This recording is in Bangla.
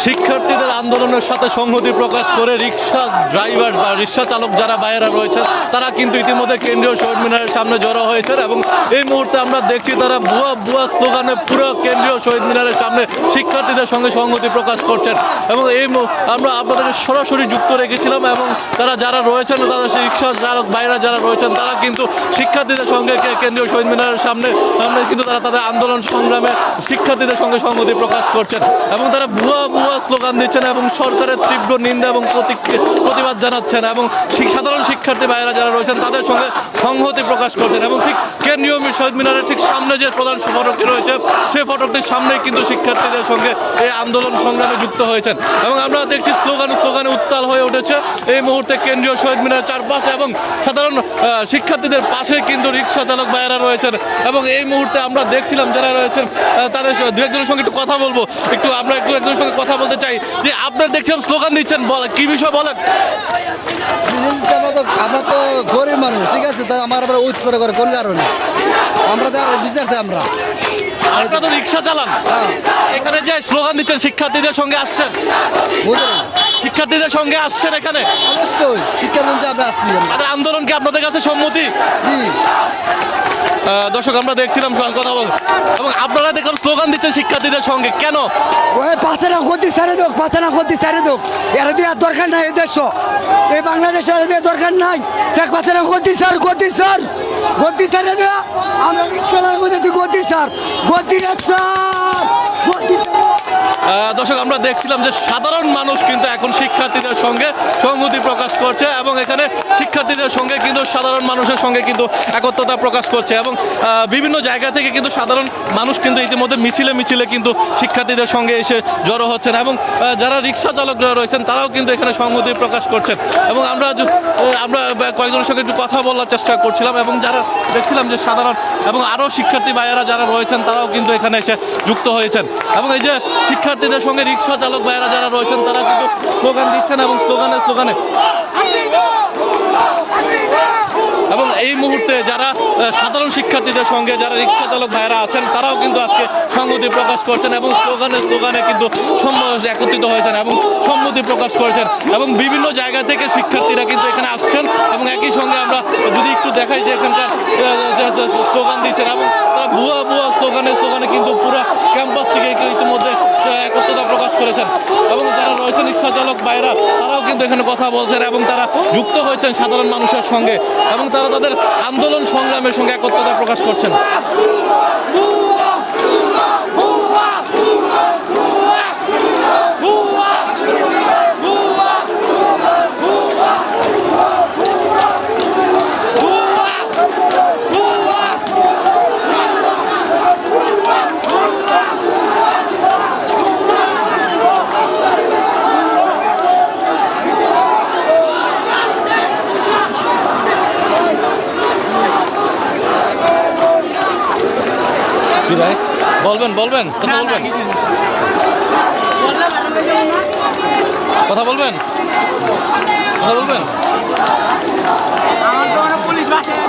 শিক্ষার্থীদের আন্দোলনের সাথে সংহতি প্রকাশ করে রিক্সা ড্রাইভার বা রিক্সা চালক যারা বাইরা রয়েছেন তারা কিন্তু ইতিমধ্যে কেন্দ্রীয় শহীদ মিনারের সামনে জড়ো হয়েছেন এবং এই মুহূর্তে আমরা দেখছি তারা বুয়া বুয়া স্লোগানে পুরো কেন্দ্রীয় শহীদ মিনারের সামনে শিক্ষার্থীদের সঙ্গে সংহতি প্রকাশ করছেন এবং আমরা আপনাদেরকে সরাসরি যুক্ত রেখেছিলাম এবং তারা যারা রয়েছেন তারা সেই রিক্সা চালক বাইরা যারা রয়েছেন তারা কিন্তু শিক্ষার্থীদের সঙ্গে কেন্দ্রীয় শহীদ মিনারের সামনে কিন্তু তারা তাদের আন্দোলন সংগ্রামে শিক্ষার্থীদের সঙ্গে সংহতি প্রকাশ করছেন এবং তারা ভুয়া ভুয়া স্লোগান দিচ্ছেন এবং সরকারের তীব্র নিন্দা এবং প্রতিবাদ জানাচ্ছেন এবং সাধারণ শিক্ষার্থী ভাইয়েরা যারা রয়েছেন তাদের সঙ্গে সংহতি প্রকাশ করছেন এবং ঠিক কেন্দ্রীয় শহীদ মিনারের ঠিক সামনে যে প্রধান ফটকটি রয়েছে সেই ফটকটির সামনেই কিন্তু শিক্ষার্থীদের সঙ্গে এই আন্দোলন সংগ্রামে যুক্ত হয়েছেন এবং আমরা দেখছি স্লোগানে উত্তাল হয়ে উঠেছে এই মুহূর্তে কেন্দ্রীয় শহীদ মিনারের চারপাশে এবং সাধারণ শিক্ষার্থীদের পাশে কিন্তু রিক্সা চালক ভাইয়েরা রয়েছেন এবং এই মুহূর্তে আমরা দেখছিলাম যারা রয়েছেন তাদের দু একজনের সঙ্গে একটু কথা বলবো আমরা একজনের সঙ্গে কথা বলতে চাই যে আপনারা দেখছিলাম স্লোগান দিচ্ছেন কি বিষয় বলেন। আমরা তো গরিব মানুষ, ঠিক আছে, তাই আমার উচ্চার করে কোন কারণে আমরা তো বিচার চাই আমরা আপনারা তো রিক্সা চালান, এখানে যে স্লোগান দিচ্ছেন শিক্ষার্থীদের সঙ্গে আসছেন, বুঝলেন, শিক্ষার্থীদের সঙ্গে আসছেন এখানে অবশ্যই শিক্ষার জন্য আমরা আসছি। তাদের আন্দোলন কি আপনাদের কাছে সম্মতি? জি দর্শক আমরা দেখছিলাম কথা বল এবং আপনারা দেখলাম স্লোগান দিচ্ছেন শিক্ষার্থীদের সঙ্গে কেন? ওই পাঁচেনা গতি সারে দোক, পাঁচেনা গতি সারে দোক, এর দেওয়ার দরকার নাই এই দেশ, এই বাংলাদেশে এর দেওয়ার দরকার নাই। চেক পাঁচেনা গতি স্যার, গতি স্যার, গতি সারে দেওয়া আমরা স্কুলের মধ্যে গতি স্যার, গতি স্যার, গতি। দর্শক আমরা দেখছিলাম যে সাধারণ মানুষ কিন্তু এখন শিক্ষার্থীদের সঙ্গে সংহতি প্রকাশ করছে এবং এখানে শিক্ষার্থীদের সঙ্গে কিন্তু সাধারণ মানুষের সঙ্গে কিন্তু একত্রতা প্রকাশ করছে এবং বিভিন্ন জায়গা থেকে কিন্তু সাধারণ মানুষ কিন্তু ইতিমধ্যে মিছিলে কিন্তু শিক্ষার্থীদের সঙ্গে এসে জড়ো হচ্ছেন এবং যারা রিক্সা চালকরা রয়েছেন তারাও কিন্তু এখানে সংহতি প্রকাশ করছেন এবং আমরা কয়েকজনের সঙ্গে একটু কথা বলার চেষ্টা করছিলাম এবং যারা দেখছিলাম যে সাধারণ এবং আরও শিক্ষার্থী ভাইয়েরা যারা রয়েছেন তারাও কিন্তু এখানে এসে যুক্ত হয়েছেন এবং এই যে শিক্ষার্থীদের সঙ্গে রিক্সা চালক ভাইয়েরা যারা রয়েছেন তারা কিন্তু স্লোগান দিচ্ছেন এবং স্লোগানে এবং এই মুহূর্তে যারা সাধারণ শিক্ষার্থীদের সঙ্গে যারা রিক্সা চালক ভাইয়েরা আছেন তারাও কিন্তু আজকে সংহতি প্রকাশ করছেন এবং স্লোগানে কিন্তু একত্রিত হয়েছেন এবং সম্মতি প্রকাশ করেছেন এবং বিভিন্ন জায়গা থেকে শিক্ষার্থীরা কিন্তু এখানে আসছেন এবং একই সঙ্গে আমরা যদি একটু দেখাই যে এখানকার স্লোগান দিচ্ছেন এবং তারা ভুয়া স্লোগানে কিন্তু পুরো ক্যাম্পাস থেকে ইতিমধ্যে একত্রতা প্রকাশ করেছেন এবং যারা রয়েছেন রিক্সা চালক ভাইয়েরা তারাও কিন্তু এখানে কথা বলছেন এবং তারা যুক্ত হয়েছেন সাধারণ মানুষের সঙ্গে এবং তারা তাদের আন্দোলন সংগ্রামের সঙ্গে একত্রতা প্রকাশ করছেন। বলবেন কথা বলবেন আমার তো পুলিশ বাসায়